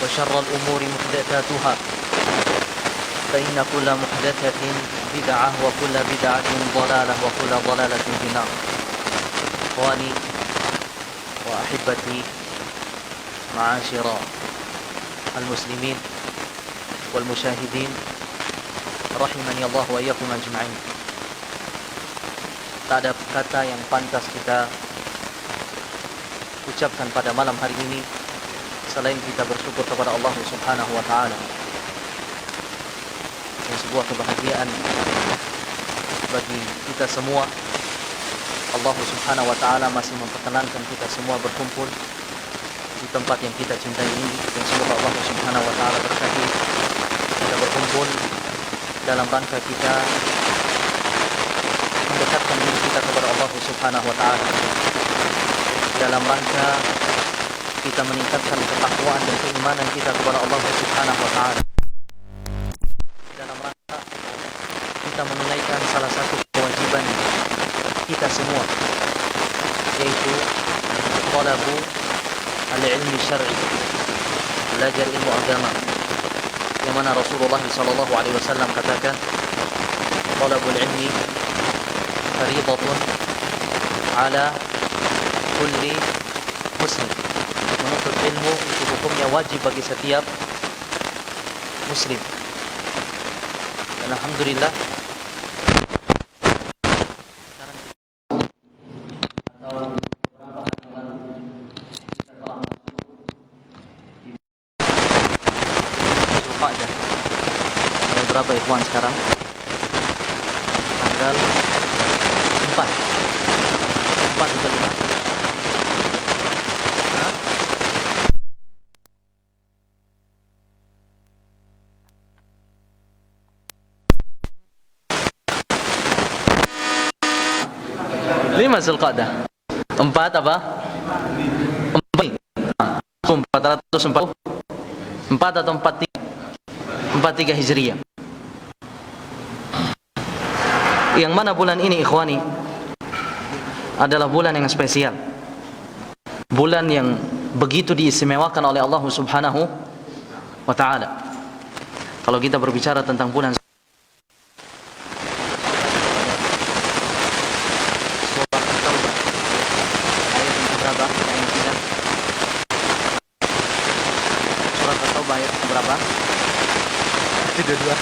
وشر الأمور محدثاتها فإن كل محدثة بدعة وكل بدعة ضلالة وكل ضلالة في النار. إخواني وأحبتي معاشر المسلمين والمشاهدين rahimani Allah wa iyyakum ajma'in. Tak ada kata yang pantas kita ucapkan pada malam hari ini selain kita bersyukur kepada Allah Subhanahu wa taala. Dan sebuah kebahagiaan bagi kita semua. Allah Subhanahu wa taala masih memperkenankan kita semua berkumpul di tempat yang kita cintai ini, dan semoga Allah Subhanahu wa taala berkati kita berkumpul dalam rangka kita mendekatkan diri kita kepada Allah Subhanahu wa taala, dalam rangka kita meningkatkan ketakwaan dan keimanan kita kepada Allah Subhanahu wa taala, dalam rangka kita menunaikan salah satu kewajiban kita semua, yaitu talabu al-ilmi syar'i, belajar ilmu agama, yang mana Rasulullah sallallahu alaihi wasallam katakan, talabul ilmi fariidatun ala kulli muslim. Menuntut ilmu itu hukumnya wajib bagi setiap muslim. Dan alhamdulillah berapa ikhwan sekarang? Tanggal 4 atau 5? Lima Zulqa'dah. 4 apa? 440. 4 atau 43 Hijriah. Yang mana bulan ini ikhwani adalah bulan yang spesial, bulan yang begitu diistimewakan oleh Allah Subhanahu wa ta'ala. Kalau kita berbicara tentang bulan Surat At-Taubah ayat berapa? Itu dua.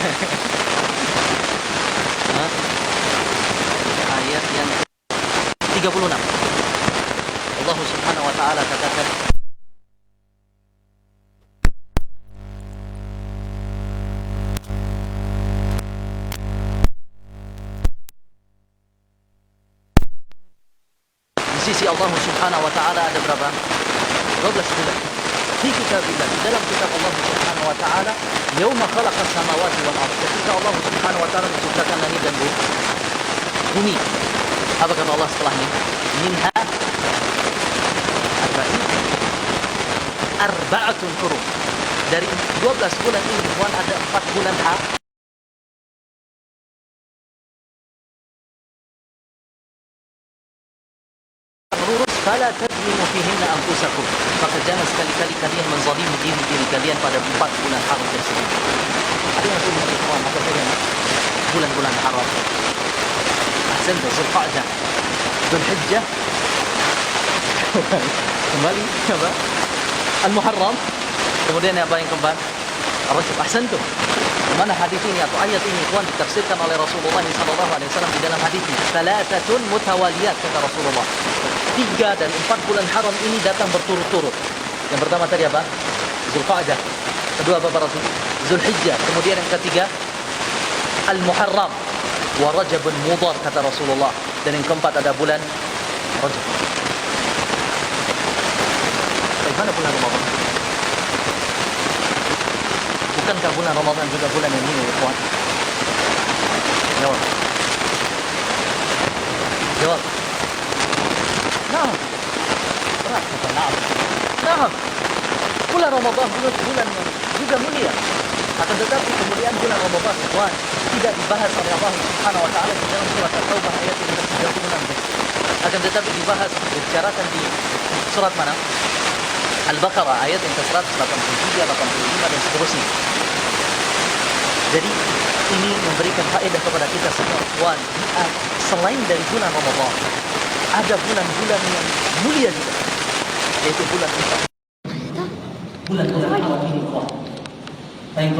Ayat yang 36. Allah Subhanahu wa taala katakan, di sisi Allah Subhanahu wa taala ada berapa? 12 bulan. Di kitabillah, dalam kitab Allah Subhanahu wa taala, yauma khalaqas samawati wal ardh, ketika Allah Subhanahu wa taala menciptakan langit dan bumi. Apa kata Allah setelahnya? Minha arba'atun hurum. Dari 12 bulan ini ada 4 bulan lurus. Fala tadlimu fihinna anfusakum. Maka jangan sekali-kali kalian menzalimi diri kalian pada 4 bulan haram tersebut. Ada yang punya ikhwan, apa saja bulan-bulan haram? Ahsanta, Zulqa'dah, Dzulhijjah, kembali apa? Al-Muharram, kemudian apa yang keempat? Rajab. Ahsantum. Mana hadis ini atau ayat ini ikhwan ditafsirkan oleh Rasulullah sallallahu alaihi wasallam di dalam hadisnya, "Thalathatun mutawaliyat," kata Rasulullah. 3 dan 4 bulan haram ini datang berturut-turut. Yang pertama tadi apa? Zulqa'dah. Kedua apa para Rasul? Dzulhijjah. Kemudian yang ketiga Al-Muharram. Wa Rajabun Mudhar, kata Rasulullah. Dan yang keempat ada bulan Rajab. Bagaimana bulan Ramadan? Bukankah bulan Ramadan juga bulan yang mulia, ikhwan? Jawab. Jawab. Nah. Berat kata na'am. Nah. Bulan Ramadan bulan yang juga mulia. Akan tetapi kemuliaan bulan Ramadan, ikhwan, tidak dibahas oleh Allah Subhanahu wa taala di dalam surat At-Taubah ayat yang ke-36. Akan tetapi dibahas, dibicarakan di surat mana? Al-Baqarah ayat yang ke-183, 85 dan seterusnya. Jadi ini memberikan faedah kepada kita semua, ikhwan. Selain dari bulan Ramadan, ada bulan-bulan yang mulia juga, yaitu bulan kita. Bulan-bulan haram ini, ikhwan. Baik,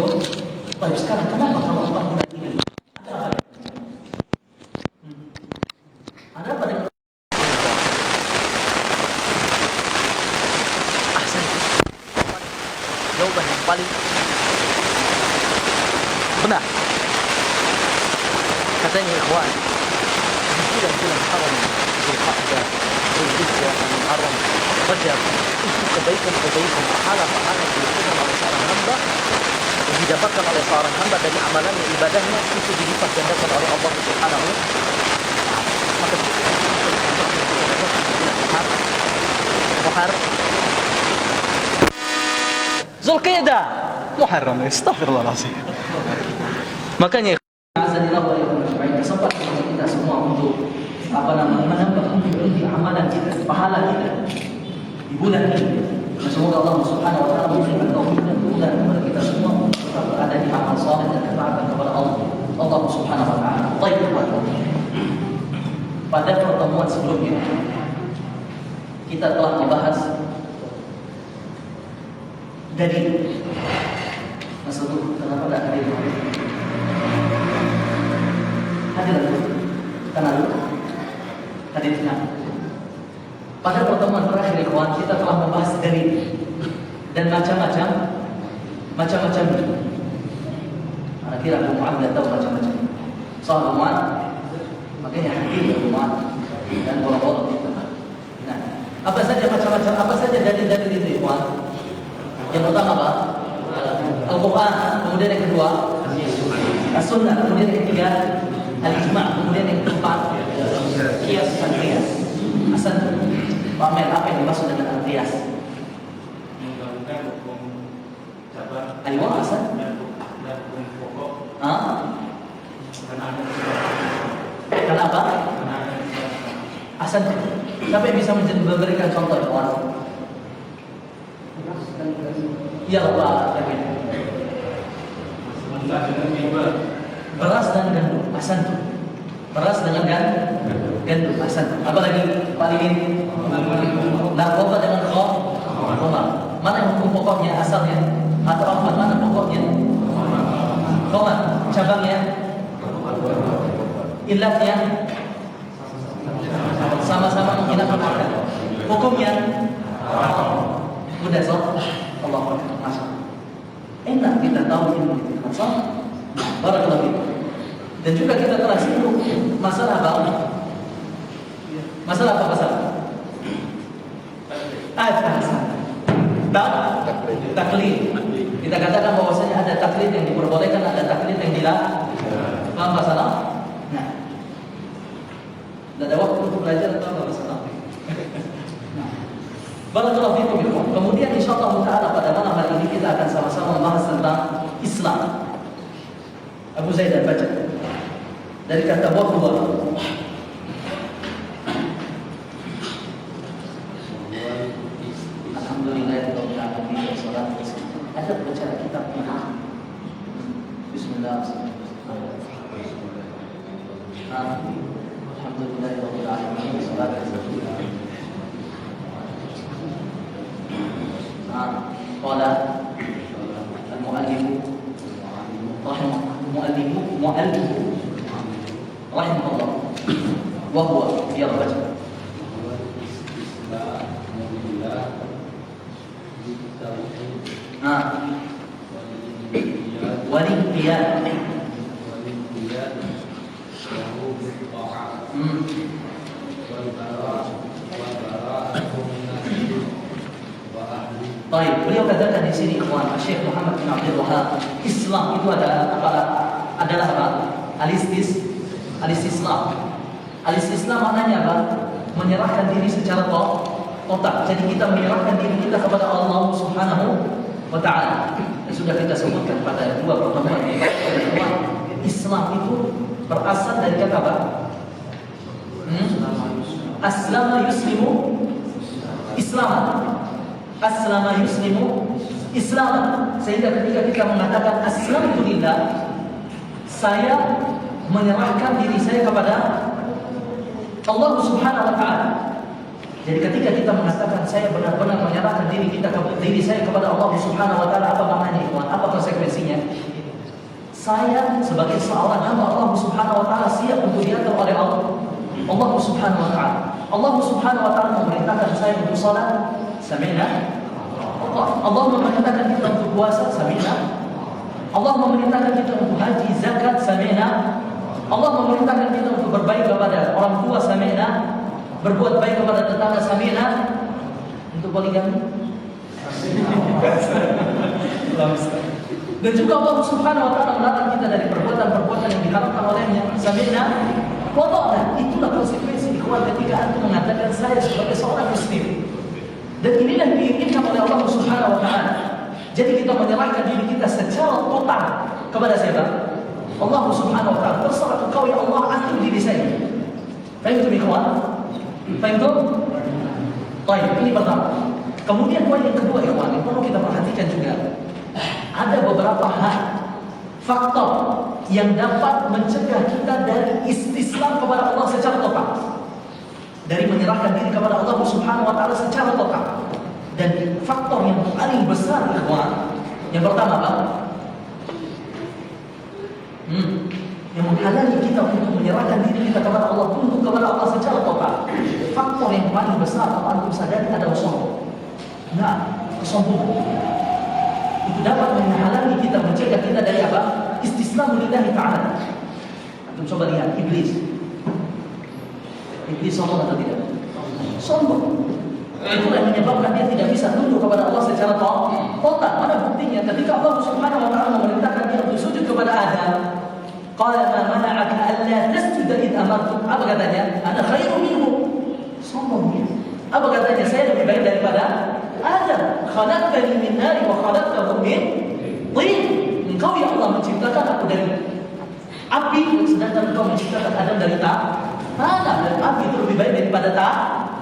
baik, sekarang kenapa kalau bulan ini? Ada apa dengan jawaban yang paling benar? Katanya ikhwan, di bulan-bulan haram, Zulqa'dah, Zulhijjah, Muharram, Rajab, itu kebaikan-kebaikan, pahala-pahala yang dilakukan oleh seorang hamba, yang didapatkan oleh seorang hamba dari amalannya, ibadahnya, itu dilipat gandakan oleh Allah Subhanahu wa Ta'ala. Maka Muharram, Zulqa'dah, Muharram, astagfirullahaladzim. Makanya kesempatan kita semua untuk menambah pundi amalan kita, pahala kita di bulan ini. Semoga Allah Subhanahu wa Ta'ala memberikan taufik dan kemudahan kepada kita semua tetap berada di amal saleh dan ketaatan kepada Allah Subhanahu wa Ta'ala. Baik, pada pertemuan sebelumnya kita telah membahas dari masa itu kenapa tidak hadir? Hadir hadirnya. Pada pertemuan terakhir, ikhwan, kita telah membahas dari dan macam-macam. Anak kira Abu Mu'ad tidak tahu macam-macam. Soal Mu'ad, makanya hadir Mu'ad dan bola-bola. Nah, apa saja macam-macam, apa saja dari itu, ikhwan? Yang pertama apa? Al-Quran. Kemudian yang kedua As-Sunnah. Kemudian yang ketiga Al-Ijma'. Kemudian yang keempat Qiyas. Hasan, Pak Amir, apa yang dimaksud dengan Al-Qiyas? Menggabungkan hukum cabang. Ayo, Hasan. Dan hukum pokok. Kenapa? Hasan, siapa yang bisa memberikan contoh, ikhwan? Ya Allah, beras dan gandum, Hasan. Beras dengan gandum, Hasan. Apa lagi? Pak Limin? Narkoba dengan khamar. Mana yang hukum pokoknya, asalnya? Atau Ahmad, mana pokoknya? Khamar. Cabangnya? Ilatnya? Sama-sama menghinakan makan. Hukumnya? Mudah, so? Allah Masya. Enak kita tahu ilmu itu. Barakallahu fikum. Dan juga kita telah singgung masalah apa? Masalah apa masalah? Taklid. Kita katakan bahwasanya ada taklid yang diperbolehkan, ada taklid yang dilarang. Paham masalah? Nah, ada waktu untuk belajar tentang masalah. Barakallahu fikum. Kemudian insyaallah taala pada malam hari ini kita akan sama-sama membahas tentang Islam. Abu Zaid baca dari kata wahwa. Alhamdulillahirabbil alamin wassalatu wassalamu. Ada baca kitab ini. Bismillah. Alhamdulillahirabbil alamin wassalatu wassalamu. Qala al-mu'allif rahimahullah wa huwa yarbaja waliyat Baik, beliau katakan di sini ikhwan, Syekh Muhammad bin Abdul Wahab, Islam itu adalah apa? Al-istislam. Al-istislam maknanya apa? Menyerahkan diri secara total. Jadi kita menyerahkan diri kita kepada Allah Subhanahu wa Ta'ala. Dan sudah kita sebutkan pada dua pertemuan Islam itu berasal dari kata apa? Aslama yuslimu Islam. Aslama yuslimu Islam. Sehingga ketika kita mengatakan aslamtulillah, saya menyerahkan diri saya kepada Allah Subhanahu wa taala. Jadi ketika kita mengatakan saya benar-benar menyerahkan diri saya kepada Allah Subhanahu wa taala, apa maknanya ikhwan? Apa konsekuensinya? Saya sebagai seorang hamba Allah Subhanahu wa taala siap untuk diatur oleh Allah Subhanahu wa taala. Allah Subhanahu wa taala memerintahkan saya untuk salat, sami'na. Allah memerintahkan kita untuk puasa, sami'na. Allah memerintahkan kita untuk haji, zakat, sami'na. Allah memerintahkan kita untuk berbaik kepada orang tua, sami'na. Berbuat baik kepada tetangga, sami'na. Untuk poligami, dan juga Allah Subhanahu wa taala melarang kita dari perbuatan-perbuatan yang diharamkan olehnya, sami'na wa ta'na. Itulah konsekuensi ikhwan ketika antum mengatakan saya sebagai seorang muslim. Dan inilah yang diinginkan oleh Allah Subhanahu wa taala. Jadi kita menyerahkan diri kita secara total kepada siapa? Allah Subhanahu wa taala. Terserah engkau ya Allah, atur diri saya. Fahimtum ikhwan? Fahimtum? Baik, ini pertama. Kemudian poin yang kedua ikhwan, yang perlu kita perhatikan juga. Ada beberapa hal, faktor yang dapat mencegah kita dari istislam kepada Allah secara total, dari menyerahkan diri kepada Allah Subhanahu wa taala secara total. Dan faktor yang paling besar ikhwan, yang pertama apa? Yang menghalangi kita untuk menyerahkan diri kita kepada Allah, tunduk kepada Allah secara total. Faktor yang paling besar kalau antum sadari adalah sombong. Nah, kesombongan itu dapat menghalangi kita, mencegah kita dari apa? Istislamu lillahi ta'ala. Antum coba lihat iblis. Iblis sombong atau tidak? Sombong. Itulah yang menyebabkan dia tidak bisa tunduk kepada Allah secara total. Mana buktinya? Ketika Allah Subhanahu wa taala memerintahkan dia untuk sujud kepada Adam, qala ma mana'aka alla tasjuda id amartuk. Apa katanya? Ana khairum minhu. Sombong dia. Apa katanya? Saya lebih baik daripada Adam. Khalaqtani min nar wa khalaqtahu min tin. Engkau ya Allah menciptakan aku dari api, sedangkan engkau menciptakan Adam dari tanah. Dan api itu lebih baik daripada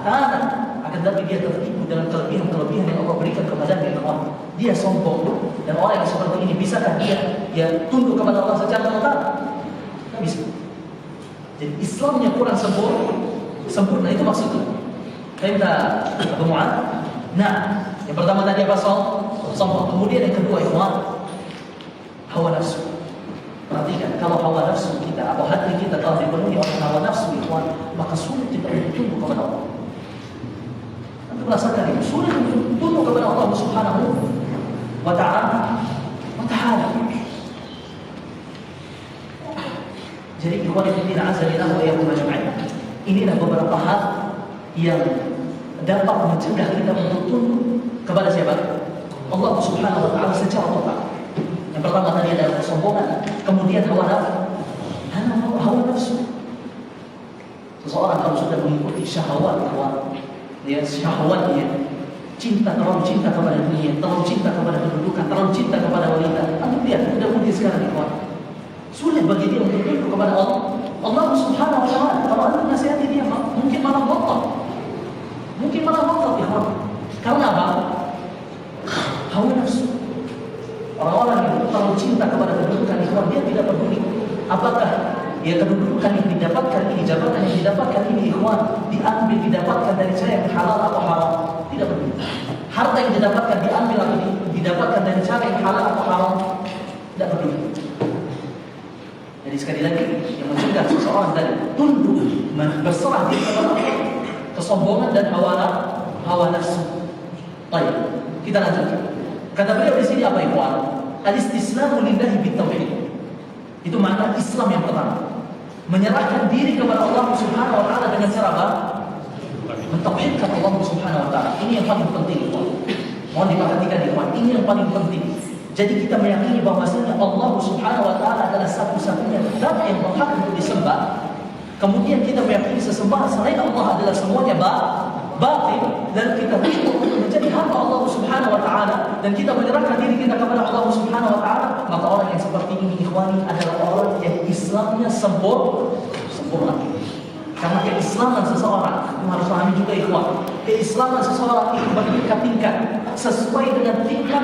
tanah. Akan tetapi dia tertipu dengan kelebihan yang Allah berikan kepadanya. Dia sombong. Dan orang yang seperti ini, bisakah dia tunduk kepada Allah secara total? Tidak bisa. Jadi Islamnya kurang sempurna, itu maksudnya. Kita Abu Mu'ad. Nah, yang pertama tadi apa? Sombong. Kemudian yang kedua ikhwan, hawa nafsu. Perhatikan, kalau hawa nafsu kita atau hati kita telah dipenuhi oleh hawa nafsu ikhwan, maka sulit kita untuk tunduk kepada Allah. Anda merasakan itu, sulit untuk tunduk kepada Allah Subhanahu wa ta'ala. Jadi ikhwan fillah azza wa jalla, inilah beberapa hal yang dapat mencegah kita untuk tunduk kepada siapa? Allah Subhanahu wa ta'ala secara total. Yang pertama tadi adalah kesombongan, kemudian hawa nafsu. Seseorang kalau sudah mengikuti syahwat, syahwatnya, terlalu cinta kepada dunia, terlalu cinta kepada kedudukan, terlalu cinta kepada wanita. Antum lihat, sudah mungkin sekarang ikhwan, sulit bagi dia untuk tunduk kepada Allah Subhanahu wa ta'ala. Kalau antum nasihati dia, mungkin malah ngotot. Ikhwan. Karena apa? Hawa nafsu. Orang-orang yang terlalu cinta kepada kedudukan ikhwan, dia tidak peduli apakah kedudukan yang didapatkan ini, jabatan yang didapatkan ini ikhwan, didapatkan dari cara yang halal atau haram. Tidak peduli. Harta yang didapatkan diambil atau didapatkan dari cara yang halal atau haram. Tidak peduli. Jadi sekali lagi, yang mencegah seseorang dari tunduk berserah diri kepada Allah, kesombongan dan hawa nafsu. Baik, kita lanjutkan. Kata beliau di sini apa ikhwan? Al-istislamu lillahi bitauhid. Itu makna Islam yang pertama. Menyerahkan diri kepada Allah Subhanahu wa taala dengan cara apa? Mentauhidkan Allah Subhanahu wa taala. Ini yang paling penting ikhwan. Mohon diperhatikan ikhwan, ini yang paling penting. Jadi kita meyakini bahwasanya Allah Subhanahu wa taala adalah satu-satunya zat yang berhak untuk disembah. Kemudian kita meyakini sesembahan selain Allah adalah semuanya batil, dan kita ridho untuk menjadi hamba Allah Subhanahu wa taala, dan kita menyerahkan diri kita kepada Allah Subhanahu wa taala. Maka orang yang seperti ini ikhwani adalah orang yang Islamnya sempurna. Karena keislaman seseorang, harus pahami juga ikhwan, keislaman seseorang itu bertingkat-tingkat sesuai dengan tingkat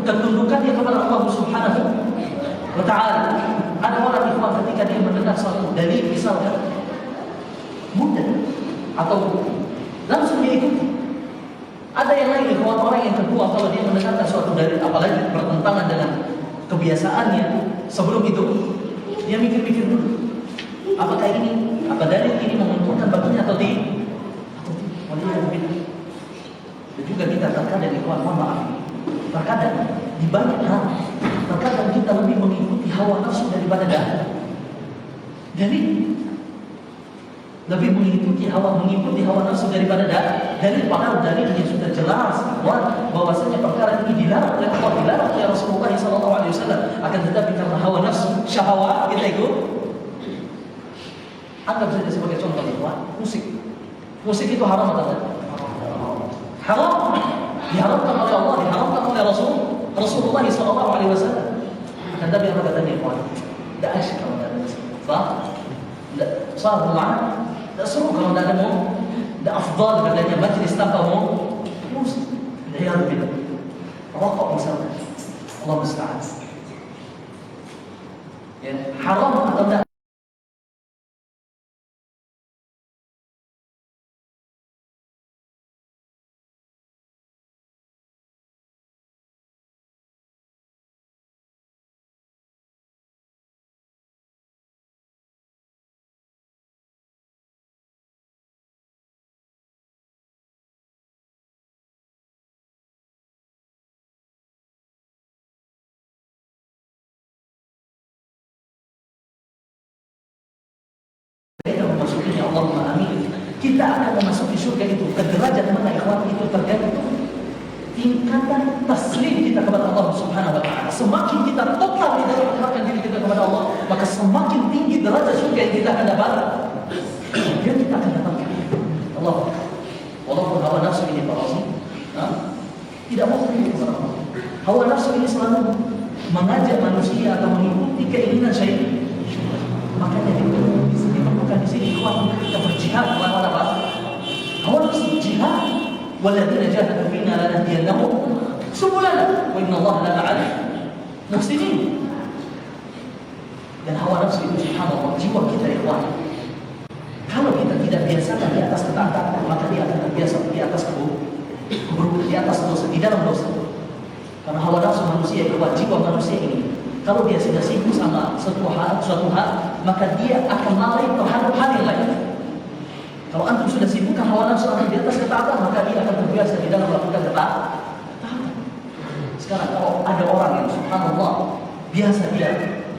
ketundukannya kepada Allah Subhanahu wa ta'ala. Ada orang ikhwan ketika dia mendengar suatu dalil misalkan mudah atau langsung dia ikuti. Ada yang lain ikhwan, orang yang kedua kalau dia mendengarkan suatu dalil apalagi bertentangan dengan kebiasaannya sebelum itu dia mikir-mikir dulu. Apakah ini, apa dalil ini menguntungkan baginya atau tidak? Dan juga kita terkadang ikhwan, mohon maaf, terkadang di banyak hal terkadang kita lebih mengikuti hawa nafsu daripada dalil. Lebih mengikuti hawa nafsu daripada dalil, padahal dalilnya sudah jelas bahwasanya perkara ini dilarang oleh Allah, dilarang oleh Rasulullah SAW. Akan tetapi karena hawa nafsu, syahwat kita ikut. Anggap saja sebagai contoh ikhwan, musik itu haram atau tidak? Haram, diharamkan oleh Allah, diharamkan oleh Rasulullah SAW. Akan tetapi apa katanya ikhwan? Tidak asyik kalau tidak ada musik, tidak sahur ma'an, tidak seru kalau tidak ada mau, tidak afdal katanya majlis tanpa mau musik. Tidak bila rokok misalnya, Allah musta'an. Ya, haram atau tidak? Memasukinya Allahumma amin. Kita akan memasuki surga itu ke derajat mana ikhwan, itu tergantung tingkatan taslim kita kepada Allah Subhanahu wa ta'ala. Semakin kita total di dalam menyerahkan diri kita kepada Allah, maka semakin tinggi derajat surga yang kita akan dapat. Dan kita akan dapatkan Allah. Walaupun hawa nafsu ini Pak Rasul tidak mau tunduk kepada Allah. Hawa nafsu ini selalu mengajak manusia atau mengikuti keinginan syaitan. Makanya diperlukan di sini ikhwan, kita berjihad melawan apa? Hawa nafsu jihad. Walladzina jahadu fina lanahdiyannahum subulana wa inna Allaha lama'al muhsinin. Dan hawa nafsu itu subhanallah jiwa kita ikhwan. Kalau kita tidak biasakan di atas ketaatan, maka dia akan terbiasa di atas keburukan, di atas dosa, di dalam dosa. Karena hawa nafsu manusia ikhwan, jiwa manusia ini, kalau dia sudah sibuk sama suatu hal, maka dia akan lalai terhadap hal yang lain. Kalau antum sudah sibukkan hawa nafsu di atas ketaatan, maka dia akan terbiasa di dalam melakukan ketaatan. Sekarang kalau ada orang yang subhanallah biasa dia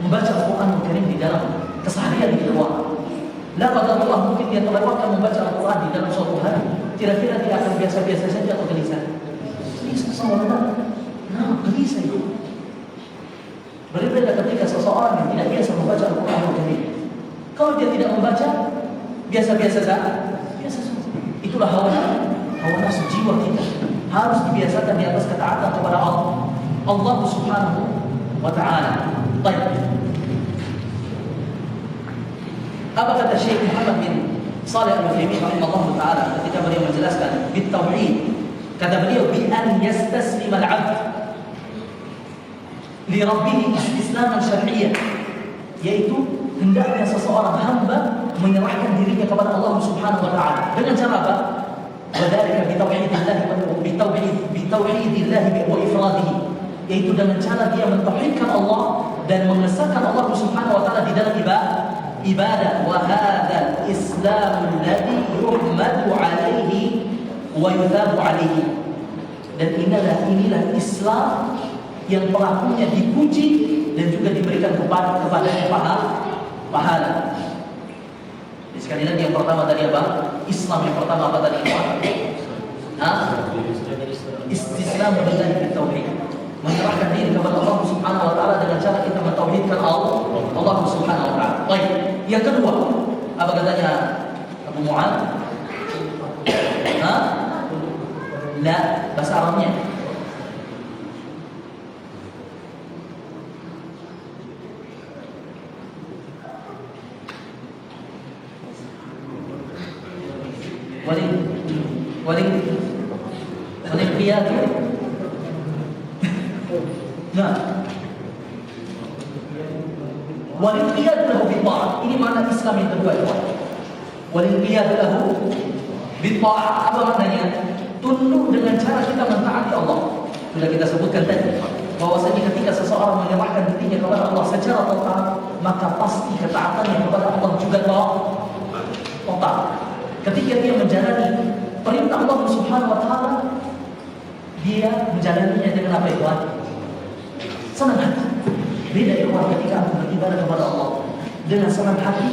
membaca Al-Quran Al-Karim di dalam keseharian di luar, la qadarullah mungkin dia terlewatkan membaca Al-Quran di dalam suatu hari, kira-kira dia akan biasa-biasa saja atau gelisah? Gelisah sama benar. Gelisah itu. Berbeda ketika seseorang yang tidak biasa membaca Al-Quran Al-Karim. Kalau dia tidak membaca, biasa-biasa saja. Itulah hawa nafsu jiwa kita. Harus dibiasakan di atas ketaatan kepada Allah Subhanahu wa ta'ala. Baik. Apa kata Syekh Muhammad bin Shalih Al-Utsaimin rahimahullah ta'ala ketika beliau menjelaskan bitauhid? Kata beliau bi an yastaslim al-'abd li rabbih istislaman syar'iyyan, yaitu hendaknya seseorang hamba menyerahkan dirinya kepada Allah Subhanahu wa ta'ala dengan cara apa? Wadzalika bitauhidillah wa ifradihi, yaitu dengan cara dia mentauhidkan Allah dan mengesahkan Allah Subhanahu wa ta'ala di dalam ibadah. Wa hadzal islamul ladzi yuhmadu 'alaihi wa yuthabu 'alaihi. Dan inilah Islam yang pelakunya dipuji dan juga diberikan kepadanya pahala. Sekali lagi yang pertama tadi apa? Islam yang pertama apa tadi? Istislam billahi bitauhid. Menyerahkan diri kepada Allah Subhanahu wa ta'ala dengan cara kita mentauhidkan Allah Subhanahu wa ta'ala. Baik. Yang kedua, apa katanya Abu Mu'ad? La, bahasa Arabnya. Walinqiyad. Nah, walinqiyad lahu bitta'ah. Ini makna Islam yang kedua, ya. Walinqiyad lahu bitta'ah. Apa maknanya? Tunduk dengan cara kita mentaati Allah. Sudah kita sebutkan tadi bahwasanya ketika seseorang menyerahkan dirinya kepada Allah secara total, maka pasti ketaatannya kepada Allah juga total. Ketika dia menjalani perintah Allah Subhanahu wa taala, dia menjalaninya dengan apa, ikhwan? Senang hati. Beda, ikhwan, ketika antum beribadah kepada Allah dengan senang hati,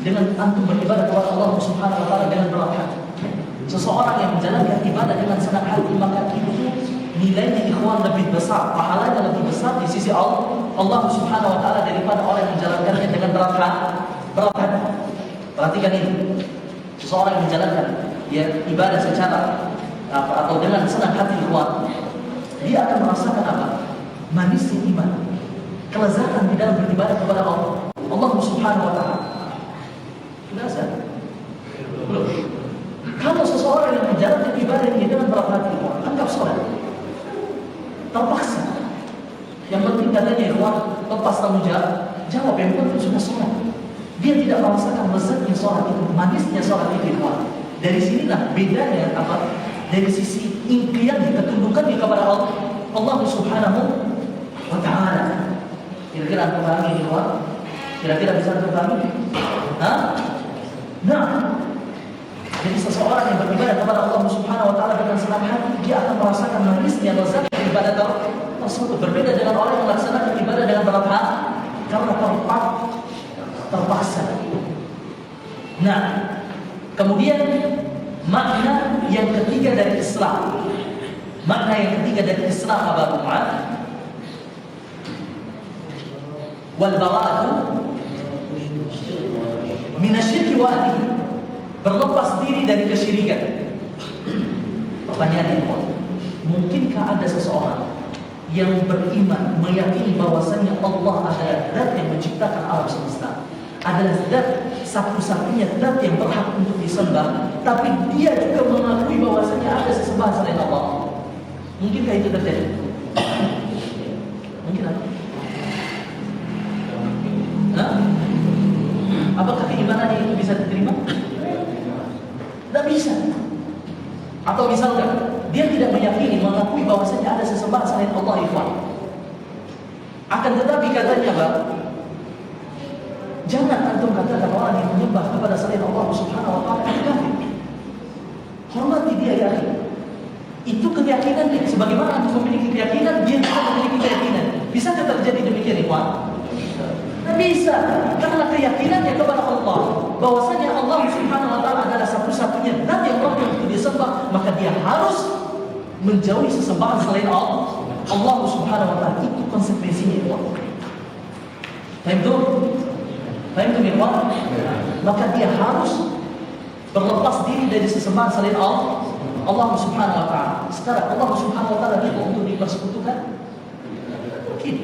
dengan antum beribadah kepada Allah Subhanahu wa taala dengan berat hati. Seseorang yang menjalankan ibadah dengan senang hati, maka itu nilainya, ikhwan, lebih besar, pahalanya lebih besar di sisi Allah Subhanahu wa taala daripada orang yang menjalankannya dengan berat hati. Perhatikan ini. Seseorang yang menjalankan ibadah secara atau dengan senang hati, ikhwan, dia akan merasakan apa? Manisnya iman, kelezatan di dalam beribadah kepada Allah Subhanahu wa taala. Sudah ada? Belum. Kalau seseorang yang menjalankan ibadah ini dengan berat hati, anggap sholat terpaksa. Yang penting katanya, ikhwan, lepas tanggung jawab, yang penting sudah sholat. Dia tidak merasakan lezatnya sholat itu, manisnya sholat itu, ikhwan. Dari sinilah bedanya apa? Dari sisi inqiyad, ketundukannya kepada Allah Subhanahu wa ta'ala. Kira-kira antum pahami, ikhwan? Kira-kira bisa antum pahami? Nah, jadi seseorang yang beribadah kepada Allah Subhanahu wa taala dengan senang hati, dia akan merasakan manisnya lezat ibadah tersebut. Berbeda dengan orang yang melaksanakan ibadah dengan berat hati karena terpaksa. Nah, kemudian makna yang ketiga dari Islam. Makna yang ketiga dari Islam apa, Muhammad? Wal bara'atu minasyirki wa ahlihi. Berlepas diri dari kesyirikan. Pertanyaannya, mungkinkah ada seseorang yang beriman, meyakini bahwasanya Allah adalah zat yang menciptakan alam semesta, adalah zat satu-satunya zat yang berhak untuk disembah, tapi dia juga mengakui bahwasanya ada sesembahan selain Allah? Mungkinkah itu terjadi? Mungkin apa? Apakah keimanannya itu bisa diterima? Tidak bisa. Atau misalkan dia tidak meyakini, mengakui bahwasanya ada sesembahan selain Allah, ikhwan. Akan tetapi katanya, Bang, jangan antum katakan orang yang menyembah kepada selain Allah Subhanahu wa taala itu kafir. Hormati dia, ya. Itu keyakinan dia. Sebagaimana antum memiliki keyakinan, dia juga memiliki keyakinan. Bisakah terjadi demikian, ikhwan? Tidak bisa, karena keyakinannya kepada Allah bahwasanya Allah Subhanahu wa taala adalah satu-satunya zat yang berhak untuk disembah, maka dia harus menjauhi sesembahan selain Allah Subhanahu wa taala. Itu konsekuensinya, ikhwan. Paham tu, ikhwan? Maka dia harus berlepas diri dari sesembahan selain Allah Subhanahu wa taala. Sekarang Allah Subhanahu wa taala dia untuk dipersekutukan? Mungkin.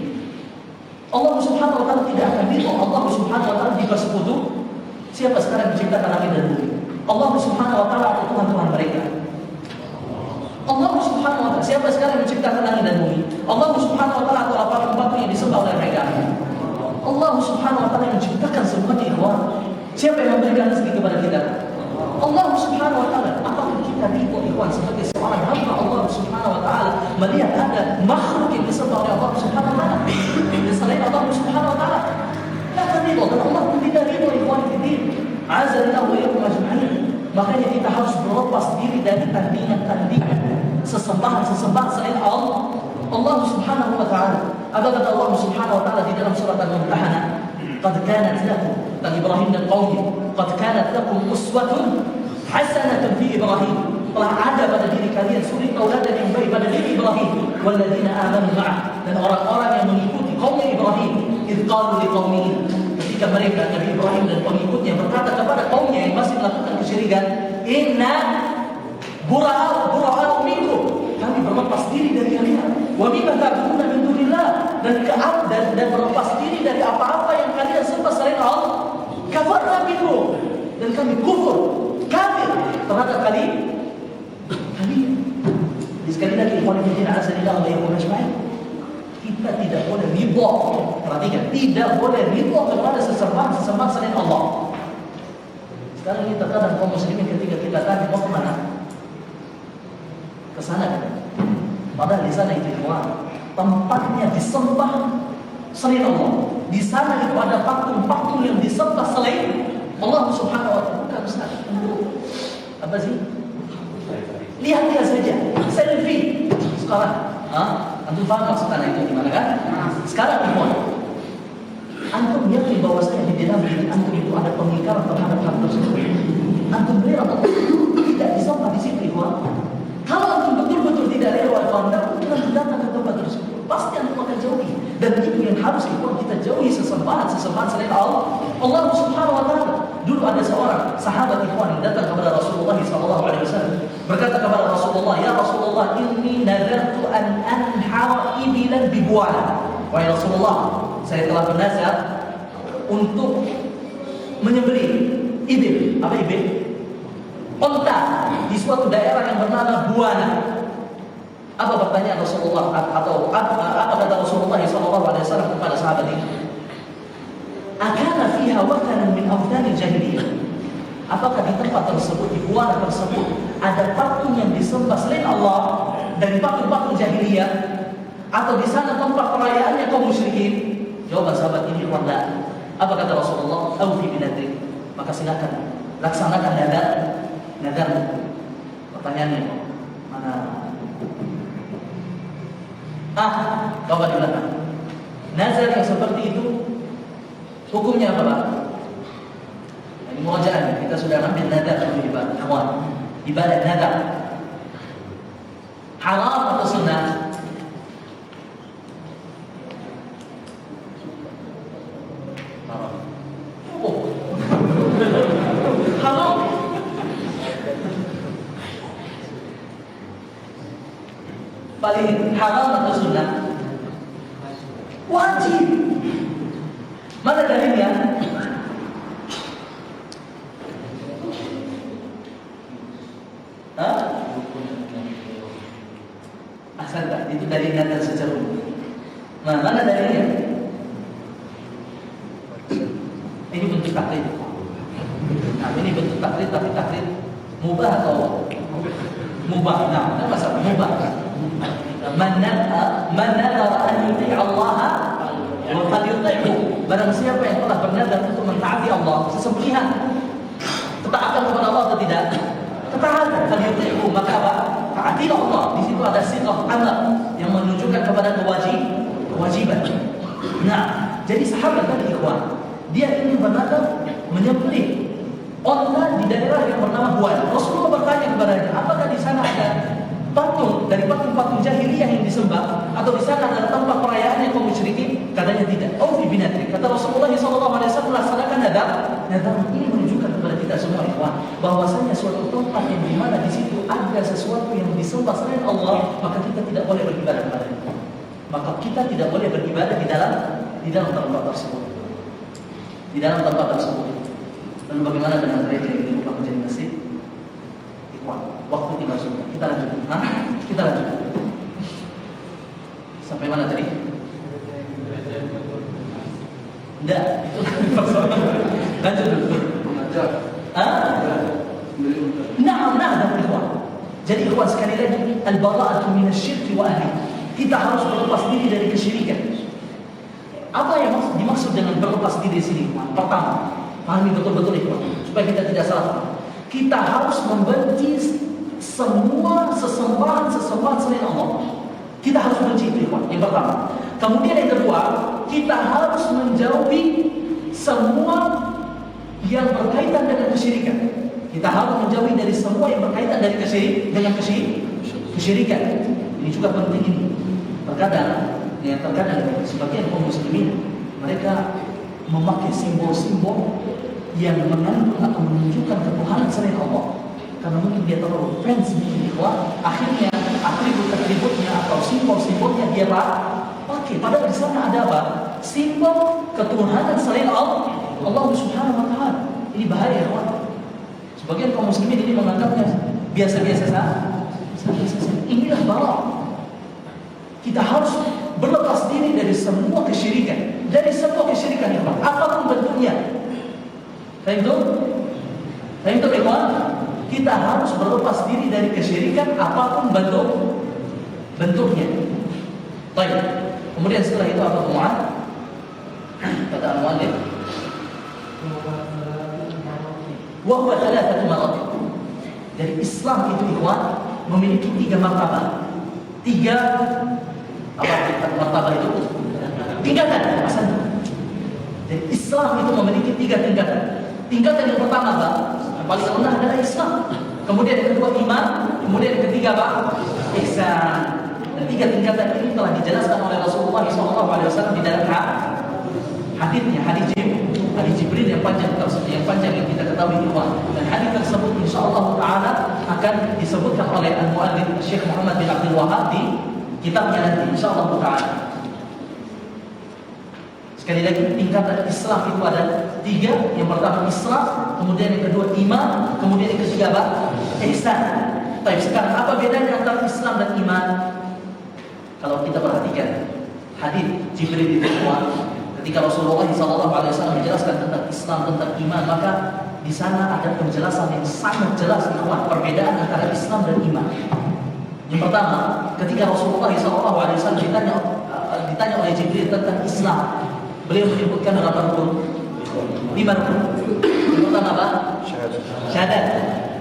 Allah Subhanahu wa taala tidak akan ridha Allah Subhanahu wa taala dipersekutu. Siapa sekarang menciptakan langit dan bumi? Allah Subhanahu wa taala atau Tuhan-Tuhan mereka? Allah Subhanahu wa taala. Siapa sekarang menciptakan langit dan bumi? Allah Subhanahu wa taala atau apa tempat yang disembah oleh mereka? Allah Subhanahu wa taala yang menciptakan semuanya, ikhwan. Siapa yang memberikan rezeki kepada kita? Allah Subhanahu wa taala. Apakah kita ridha, ikhwan, sebagai seorang hamba Allah Subhanahu wa taala melihat ada makhluk yang disembah oleh Allah Subhanahu wa taala selain Allah Subhanahu wa taala? Tidak ridha, dan Allah pun tidak ridha, ikhwan fillah. Azza wa jalla majma'in. Makanya kita harus berlepas diri dari tandingan-tandingan sesembahan selain Allah Subhanahu wa taala. Apa kata Allah Subhanahu wa taala di dalam surat Al-Mumtahanah? Qad kanat lakum, kata Ibrahim dan kaumnya, qad kanat lakum uswatun hasanatun fi Ibrahim. Telah ada pada diri kalian suri tauladan yang baik pada diri Ibrahim, walladzina amanu ma'ah, dan orang-orang yang mengikuti kaumnya Ibrahim. Idz qalu liqaumihim, ketika mereka, Nabi Ibrahim dan pengikutnya, berkata kepada kaumnya yang masih melakukan kesyirikan, inna bura'a'u minkum, kami berlepas diri dari kalian, wa mimma ta'buduna min dunillah, dan berlepas diri dari apa-apa yang kalian sembah selain Allah. Kafarna minkum, dan kami kafir terhadap jahiliyah. Sekali lagi, ikhwan fillah azanillah wa iyyakum ajma'in. Kita tidak boleh ridha. Perhatikan, tidak boleh ridha kepada sesembahan selain Allah. Sekarang ini terkadang kaum muslimin ketika kita tanya mau kemana, ke sana kan? Padahal di sana itu tempatnya disembah selain Allah. Di sana itu ada patung-patung yang disembah selain Allah Subhanahu wa taala. Bukan Ustaz. Apa sih? Lihat saja, selfie sekarang. Antum paham maksudnya itu gimana kan? Sekarang ikhwan, antum yakin bahwasanya di dalam diri antum itu ada pengingkaran terhadap hal tersebut. Antum rela atau tidak disembah di situ ikhwan? Kalau antum betul-betul tidak rela ikhwan, tidak mungkin antum datang ke tempat tersebut. Pasti antum akan jauhi. Dan itu yang harus ikhwan kita jauhi sesembahan selain Allah Subhanahu wa taala. Dulu ada seorang sahabat ikhwan yang datang kepada Rasulullah SAW, berkata kepada Rasulullah, "Ya Rasulullah, inni nadartu an anhara ibilan bi Buwana." Wahai Rasulullah, saya telah bernazar untuk menyembelih ibil. Apa ibil? Unta di suatu daerah yang bernama Buwana. Apa pertanyaan Rasulullah atau apa kata Rasulullah SAW kepada sahabat ini? Akana fiha watanan min awthanil jahiliyah. Apakah di tempat tersebut, di Buwana tersebut, ada patung yang disembah selain Allah dari patung-patung jahiliyah? Atau di sana tempat perayaannya kaum musyrikin? Jawaban sahabat ini wala. Apa kata Rasulullah? Aufi binadrik. Maka silakan laksanakan nadar. Pertanyaannya mana? Coba di belakang. Nazar yang seperti itu hukumnya apa Pak? Ini muajaan, kita sudah ambil nadar untuk ibadah. Ibadah nadar haram atau sunnah? Haram. Haram. Paling haram atau sunnah? Wajib. Mana dalilnya? Asal tak, itu dari nadar secara umum. Mana dalilnya? Ini bentuk taklid. Ini bentuk taklid, tapi taklid mubah atau mubah? Nah, masalah mubah. Man nadara an yuti' Allah wa falyuti'hu. Barang siapa yang telah bernadar untuk mentaati Allah, sesembelihan, ketaatan kepada Allah atau tidak? Ketaatan. Falyuti'hu, maka apa? Taatilah Allah. Di situ ada sighah amr yang menunjukkan kepada kewajiban. Nah, jadi sahabat tadi ikhwan, dia ingin bernadar menyembelih unta di daerah yang bernama Buwana. Rasulullah bertanya kepadanya, apakah di sana ada patung dari patung-patung jahiliyah yang disembah, atau di sana ada tempat perayaan yang kaum musyrikin? Katanya tidak. Aufi binadrik. Kata Rasulullah SAW, laksanakan nadar. Nadar ini menunjukkan kepada kita semua ikhwan bahwasanya suatu tempat yang di mana di situ ada sesuatu yang disembah selain Allah, maka kita tidak boleh beribadah kepadanya. Maka kita tidak boleh beribadah di dalam tempat tersebut. Di dalam tempat tersebut. Dan bagaimana dengan gereja yang dirubah menjadi masjid? Waktu tinggal sudah. Kita lanjut. Kita lanjut. Sampai mana tadi? Enggak, itu lanjut dulu. Nah, ikhwan. Jadi ikhwan, sekali lagi, al-bara'atu minasyirki wa ahli. Kita harus berlepas diri dari kesyirikan. Apa yang dimaksud dengan berlepas diri di sini? Pertama, pahami betul-betul ikhwan, supaya kita tidak salah. Kita harus membenci semua sesembahan selain Allah. Kita harus benci itu ikhwan, yang pertama. Kemudian yang kedua, kita harus menjauhi semua yang berkaitan dengan kesyirikan. Kita harus menjauhi dari semua yang berkaitan dengan kesyirikan. Ini juga penting ini. Terkadang sebagian kaum muslimin mereka memakai simbol-simbol yang mengandung atau menunjukkan ketuhanan selain Allah. Karena mungkin dia terlalu fans dengan ikhwan, akhirnya atribut-atributnya atau simbol-simbolnya dia pakai. Padahal di sana ada apa? Simbol ketuhanan selain Allah Subhanahu wa taala. Ini bahaya ikhwan. Sebagian kaum muslimin ini menganggapnya biasa-biasa Inilah balak. Kita harus berlepas diri dari semua kesyirikan, dari semua kesyirikan ikhwan, apapun bentuknya. Fahimtum ikhwan? Kita harus berlepas diri dari kesyirikan apapun bentuknya. Baik. Kemudian setelah itu apa Mu'ad? Kata al-mu'allif, wa huwa thalathatu maratib. Jadi Islam itu ikhwan memiliki 3 martabat. 3 apa martabat itu? Tingkatan. Jadi Islam itu memiliki 3 tingkatan. Tingkatan yang pertama Pak, yang paling rendah adalah Islam. Kemudian yang kedua iman, kemudian yang ketiga Pak, ihsan. Dan 3 tingkatan ini telah dijelaskan oleh Rasulullah SAW di dalam hadisnya, hadis Jibril yang panjang yang kita ketahui ikhwan. Dan hadis tersebut insyaallah taala akan disebutkan oleh al-muallif Syekh Muhammad bin Abdul Wahhab di kitabnya nanti insyaallah taala. Sekali lagi tingkatan Islam itu ada 3. Yang pertama Islam, kemudian yang kedua iman, kemudian yang ketiga apa? Ihsan. Baik, sekarang apa bedanya antara Islam dan iman? Kalau kita perhatikan hadis Jibril itu ketika Rasulullah SAW menjelaskan tentang Islam, tentang iman, maka di sana ada penjelasan yang sangat jelas ikhwan, perbedaan antara Islam dan iman. Yang pertama, ketika Rasulullah SAW ditanya oleh Jibril tentang Islam, beliau menyebutkan 8 rukun. 5 rukun. Yang pertama apa? Syahadat.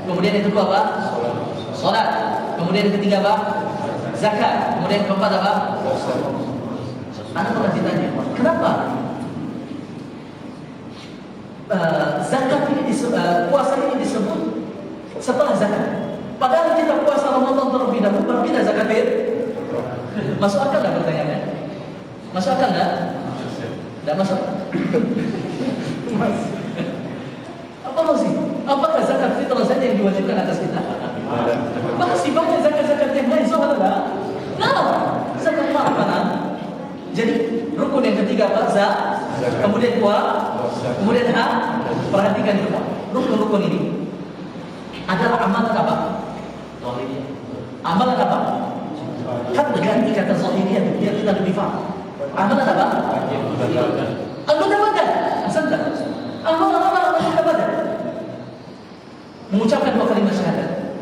Kemudian yang kedua apa? Salat. Kemudian yang ketiga apa? Zakat. Kemudian yang keempat apa? Anda pernah ditanya, kenapa zakat ini puasa ini disebut setelah zakat? Padahal kita puasa Ramadan terlebih dahulu, baru kita zakat. Masuk akal nggak pertanyaannya? Masuk akal nggak? Nggak masuk. Apa sih? Apakah zakat fitrah saja yang diwajibkan atas kita? Masih banyak zakat-zakat yang lain, soalnya nah, zakat mana? Jadi rukun yang ketiga apa? Kemudian kemudian perhatikan itu. Rukun-rukun ini adalah amalan apa? Amalan apa? Kan berganti kata zahiriyah biar kita lebih paham. Amalan apa? Anggota badan. Asal amalan anggota badan. Mengucapkan 2 kalimat syahadat.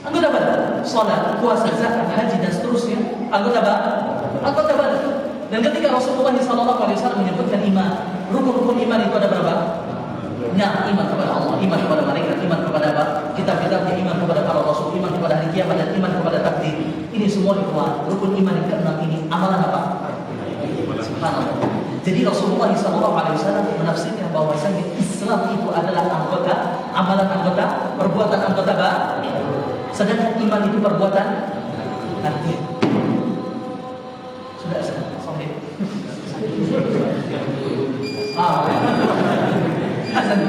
Anggota badan. Salat, puasa, zakat, haji dan seterusnya. Anggota badan. Dan ketika Rasulullah SAW menyebutkan iman, rukun-rukun iman itu ada berapa? Nah, iman kepada Allah, iman kepada malaikat, iman kepada apa? Kitab-kitabnya, iman kepada para rasul, iman kepada hari kiamat, dan iman kepada takdir. Ini semua ikhwan, rukun iman yang ke-6 ini amalan apa? Subhanallah. Jadi Rasulullah SAW menafsirkan bahwasanya Islam itu adalah amalan anggota, perbuatan anggota sedangkan iman itu perbuatan hati. Sudah sampai. Hasan.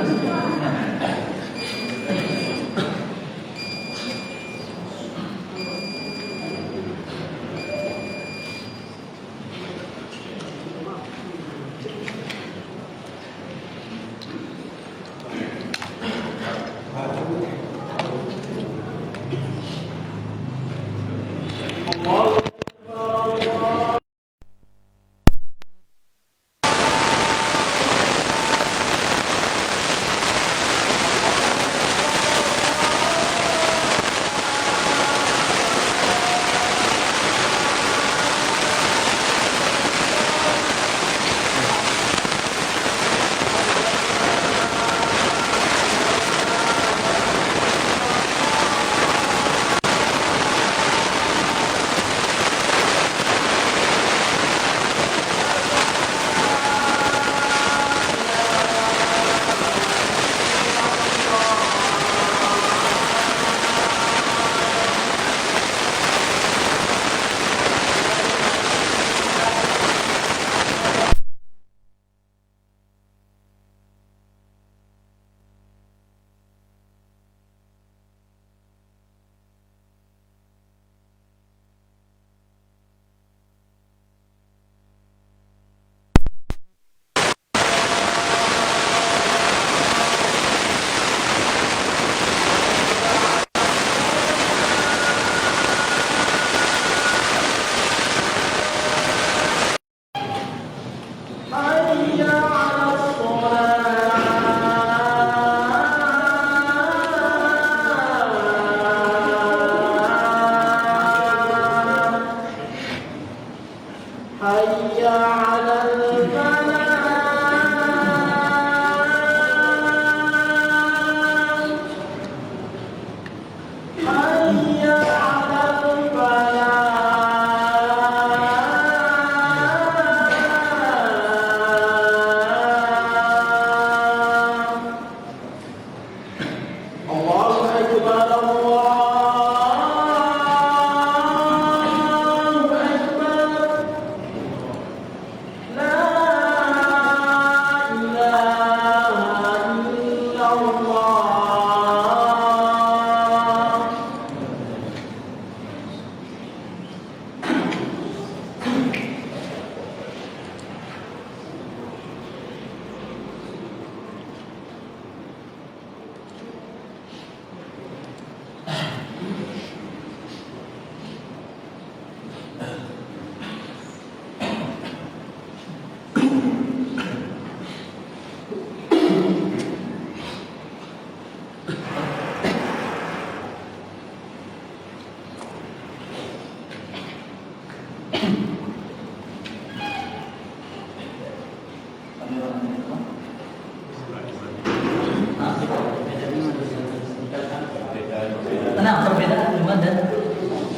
Nah, perbedaan iman dan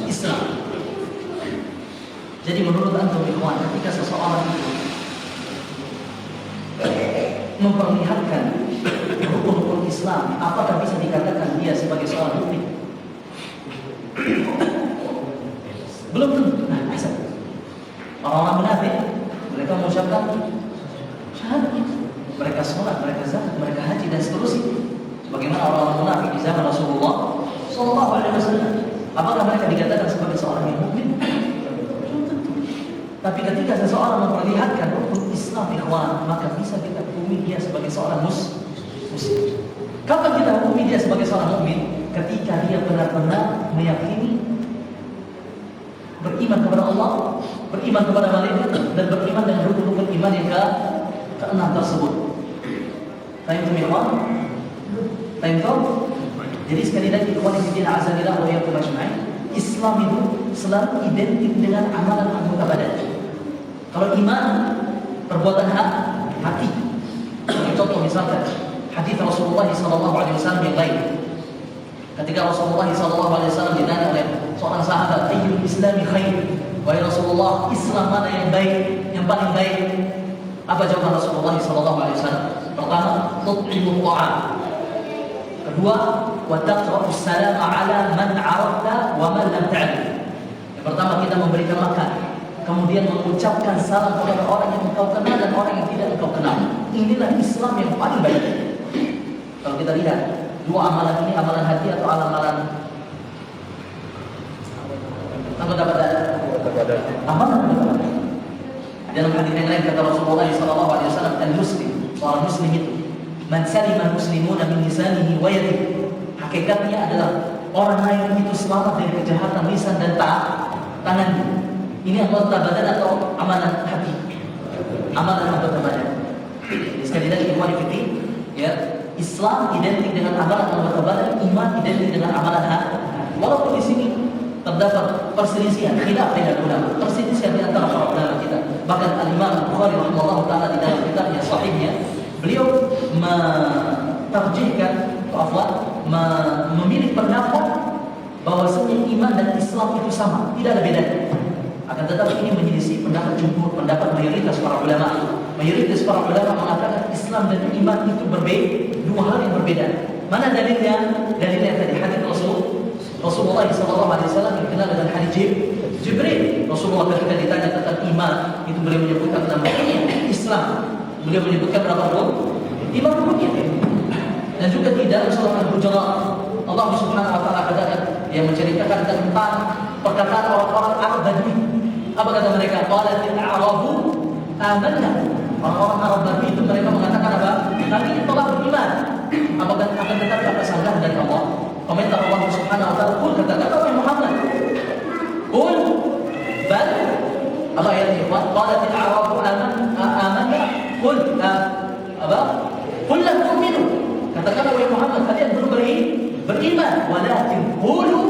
Islam. Jadi menurut antum ikhwan, ketika seseorang itu memperlihatkan rukun-rukun Islam, apakah bisa dikatakan dia sebagai seorang mukmin? Belum tentu. Nah, orang-orang munafik, mereka mengucapkan syahadat, mereka sholat, mereka zakat, mereka haji dan seterusnya. Sebagaimana orang-orang munafik di zaman Rasulullah Sallallahu Alaihi Wasallam, apakah mereka dikatakan sebagai seorang yang mukmin? Belum tentu. Tapi ketika seseorang memperlihatkan rukun Islam ikhwan, maka bisa kita hukumi dia sebagai seorang muslim. Kapan kita hukumi dia sebagai seorang mukmin? Ketika dia benar-benar meyakini, beriman kepada Allah, beriman kepada malaikat, dan beriman dengan rukun-rukun iman yang ke-6 tersebut. Tayyib ikhwan? Tayyib. Jadi sekali lagi ikhwan fillah azanillah wa iyyakum ajma'in, Islam itu selalu identik dengan amalan anggota badan. Kalau iman perbuatan hati. Contoh misalkan hadis Rasulullah sallallahu alaihi wasallam yang lain. Ketika Rasulullah sallallahu alaihi wasallam ditanya oleh seorang sahabat, "Ayyul islami khair?" Wahai Rasulullah, Islam mana yang baik, yang paling baik? Apa jawaban Rasulullah sallallahu alaihi wasallam? Pertama, tut'imul ta'am. Kedua, wa taqra'u salama 'ala man 'arafta wa man lam ta'rif. Yang pertama, kita memberikan makan, kemudian mengucapkan salam kepada orang yang engkau kenal dan orang yang tidak engkau kenal. Inilah Islam yang paling baik. Kalau kita lihat dua amalan ini, amalan hati atau amalan anggota badan? Amalan anggota badan. Dalam hadis yang lain kata Rasulullah sallallahu alaihi wasallam, al-muslim, seorang muslim itu man salima al-muslimuna min lisanihi wa yadihi. Hakikatnya adalah orang lain itu selamat dari kejahatan lisan dan tangannya. Ini anggota badan atau amalan hati? Amalan anggota badan. Sekali lagi ikhwan fillah, ya, Islam identik dengan amalan anggota badan, iman identik dengan amalan hati. Walaupun di sini terdapat perselisihan, khilaf bainal ulama, perselisihan di antara para ulama kita. Bahkan Al-Imam Bukhari rahimahullah taala di dalam kitabnya sahihnya, beliau mentarjihkan memilih pendapat bahwasanya iman dan Islam itu sama, tidak ada bedanya. Akan tetapi ini menyelisih pendapat jumhur, pendapat mayoritas para ulama. Mayoritas para ulama mengatakan Islam dan iman itu berbeda, dua hal yang berbeda. Mana dalilnya? Dalilnya tadi hadis Rasulullah SAW yang dikenal dengan hadis Jibril. Rasulullah ketika ditanya tentang iman, itu beliau menyebutkan tentang Islam. Beliau menyebutkan berapa rukun? 5 rukunnya. Dan juga di dalam surah Al-Hujurat, Allah Subhanahu wa taala katakan yang menceritakan tentang perkataan orang-orang Arab Badui. Apa kata mereka? Qalatil a'rabu amanna. Orang-orang Arab Badui itu mereka mengatakan apa? Kami telah beriman. Apakah akan tetapi apa sanggahan dari Allah? Komentar Allah Subhanahu wa taala, "Qul," katakan wahai Muhammad. "Qul bal." Apa ayat ini? Qalatil a'rabu amanna. Qul apa? Qul lam tu'minu. Katakanlah wahai Muhammad, kalian belum beriman, walakin qulu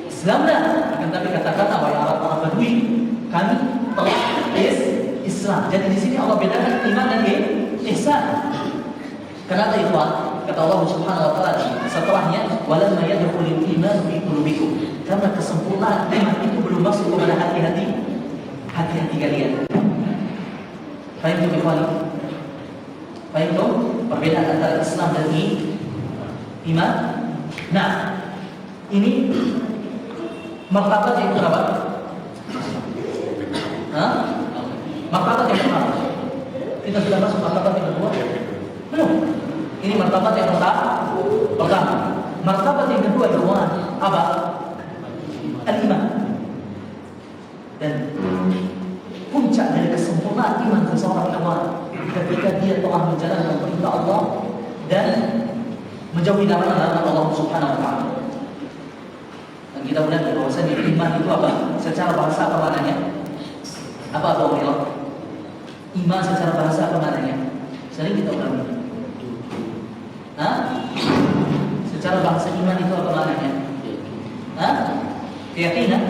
islamna. Akan tapi katakanlah wahai Arab Badui, kami telah Islam. Jadi di sini Allah bedakan iman dan ihsan. Kenapa ikhwan? Kata Allah Subhanahu wa taala setelahnya, "Walamma yadkhulul iman fi qulubikum." Karena kesempurnaan iman itu belum masuk kepada hati-hati kalian. Paham itu ikhwan? Paham itu perbedaan antara Islam dan iman? Nah, ini martabat yang berapa? Martabat yang pertama. Kita sudah masuk martabat yang kedua? Belum. Ini martabat yang pertama. Martabat yang kedua ikhwan, apa? Al-iman. Dan puncak dari kesempurnaan iman seseorang ikhwan ketika dia telah menjalankan perintah Allah dan menjauhi larangan Allah Subhanahu wa taala. Dan kita melihat bahwasanya iman itu apa? Secara bahasa apa maknanya? Apa Abu Hurairah? Iman secara bahasa apa maknanya? Sering kita ulangi. Secara bahasa iman itu apa maknanya? Keyakinan.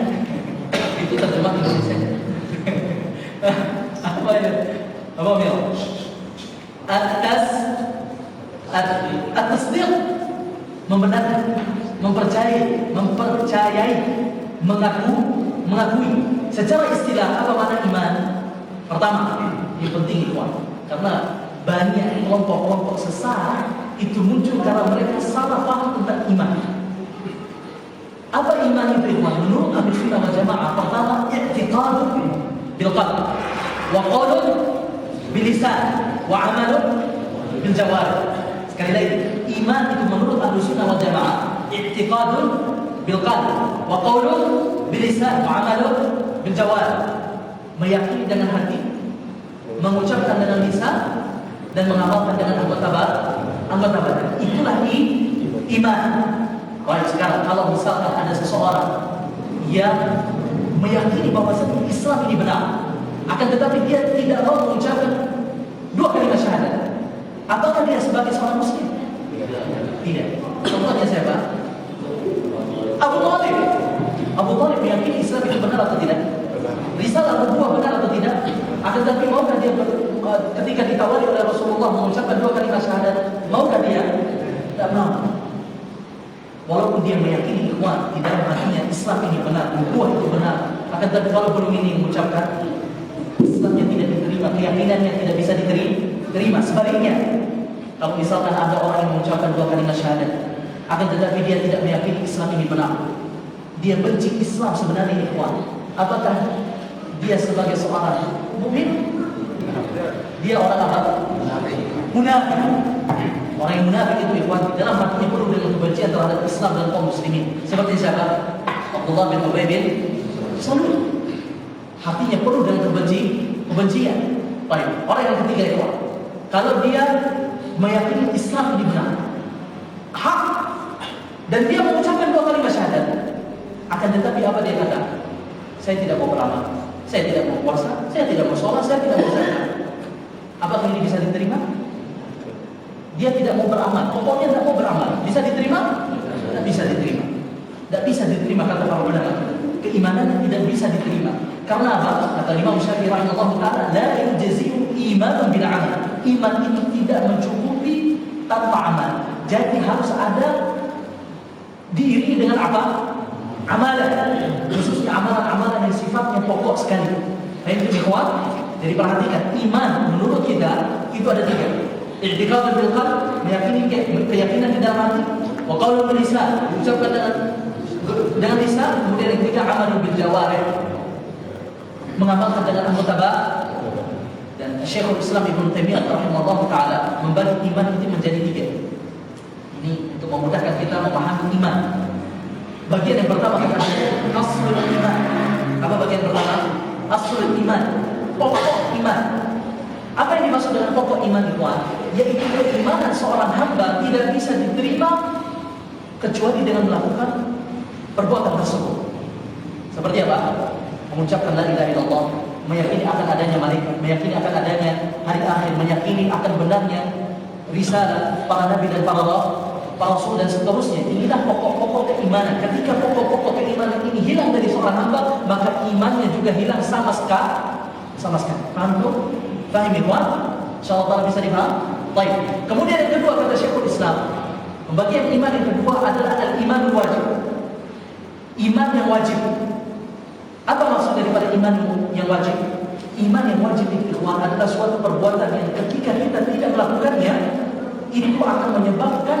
Itu terjemah Indonesia. Apa itu? Apa Mil? At-tasdiq, membenarkan, mempercayai, mengakui. Secara istilah apa makna iman? Pertama, yang penting ikhwan, karena banyak kelompok-kelompok sesat itu muncul karena mereka salah paham tentang iman. Apa iman itu ikhwan? Menurut Ahlus Sunnah wal Jamaah, pertama i'tiqadun bil qalb, wa qaulun bil lisan, wa amalun bil jawarih. Sekali lagi, iman itu menurut Ahlus Sunnah wal Jamaah i'tiqadun bil qalb, wa qaulun bil lisan, wa amalun bil jawarih. Meyakini dengan hati, mengucapkan dengan lisan, dan mengamalkan dengan anggota badan. Itulah iman. Baik, sekarang kalau misalkan ada seseorang yang meyakini bahwa Islam ini benar, akan tetapi dia tidak mau mengucapkan dua kalimat syahadat, apakah dia sebagai seorang muslim? Tidak. Contohnya siapa? Abu Thalib. Abu Thalib meyakini Islam itu benar atau tidak? Risalah nubuwah benar atau tidak? Akan tetapi maukah dia ketika ditawari oleh Rasulullah mengucapkan dua kalimat syahadat, maukah dia? Tidak mau. Walaupun dia meyakini ikhwan di dalam hatinya Islam ini benar, nubuwah itu benar, akan tetapi kalau belum ini mengucapkan, Islamnya tidak diterima, keyakinannya tidak bisa diterima. Sebaliknya, kalau misalkan ada orang yang mengucapkan dua kalimat syahadat, akan tetapi dia tidak meyakini Islam ini benar, dia benci Islam sebenarnya ikhwan, apakah dia sebagai seorang mukmin? Dia orang apa? Munafik. Orang yang munafik itu ikhwan dalam hatinya penuh dengan kebencian terhadap Islam dan kaum muslimin. Seperti siapa? Abdullah bin Ubay bin Salul. Hatinya penuh dengan kebencian. Baik, orang yang ketiga ikhwan, kalau dia meyakini Islam ini benar, hak, dan dia mengucapkan dua kalimat syahadat, akan tetapi apa dia kata? Saya tidak mau beramal, saya tidak mau puasa, saya tidak mau sholat, saya tidak mau zakat. Apakah ini bisa diterima? Dia tidak mau beramal, pokoknya tidak mau beramal. Bisa diterima? Tidak bisa diterima. Tidak bisa diterima kata para ulama. Keimanannya tidak bisa diterima. Karena apa? Kata Imam Syafi'i rahimahullah taala, la yujzi'u imanun bil amal. Iman itu tidak mencukupi tanpa amal. Jadi harus ada diiringi dengan apa? Amalan. Khususnya amalan-amalan yang sifatnya pokok sekali. Baik ikhwan, jadi perhatikan, iman menurut kita itu ada tiga. I'tiqad bil qalb, meyakini keyakinan di dalam hati, wa qaulun bil lisan, diucapkan dengan lisan, kemudian yang ketiga amalun bil jawarih, mengamalkan dengan anggota badan. Dan Syekhul Islam Ibnu Taimiyah rahimahullah taala membagi iman itu menjadi tiga. Ini untuk memudahkan kita memahami iman. Bagian yang pertama kata aslul iman. Apa bagian pertama? Aslul iman, pokok iman. Apa yang dimaksud dengan pokok iman itu? Yaitu keimanan seorang hamba tidak bisa diterima kecuali dengan melakukan perbuatan tersebut. Seperti apa? Mengucapkan la ilaha illallah, meyakini akan adanya malaikat, meyakini akan adanya hari akhir, meyakini akan benarnya risalah para nabi dan para rasul dan seterusnya. Inilah pokok-pokok keimanan. Ketika pokok-pokok keimanan ini hilang dari seorang hamba, maka imannya juga hilang sama sama sekali. Paham tuh? Paham ikhwan? Insyaallah bisa dipaham? Baik. Kemudian yang kedua kata Syekhul Islam, pembagian iman yang kedua adalah al-iman wajib. Iman yang wajib. Apa maksud daripada iman yang wajib? Iman yang wajib itu ikhwan adalah suatu perbuatan yang ketika kita tidak melakukannya, itu akan menyebabkan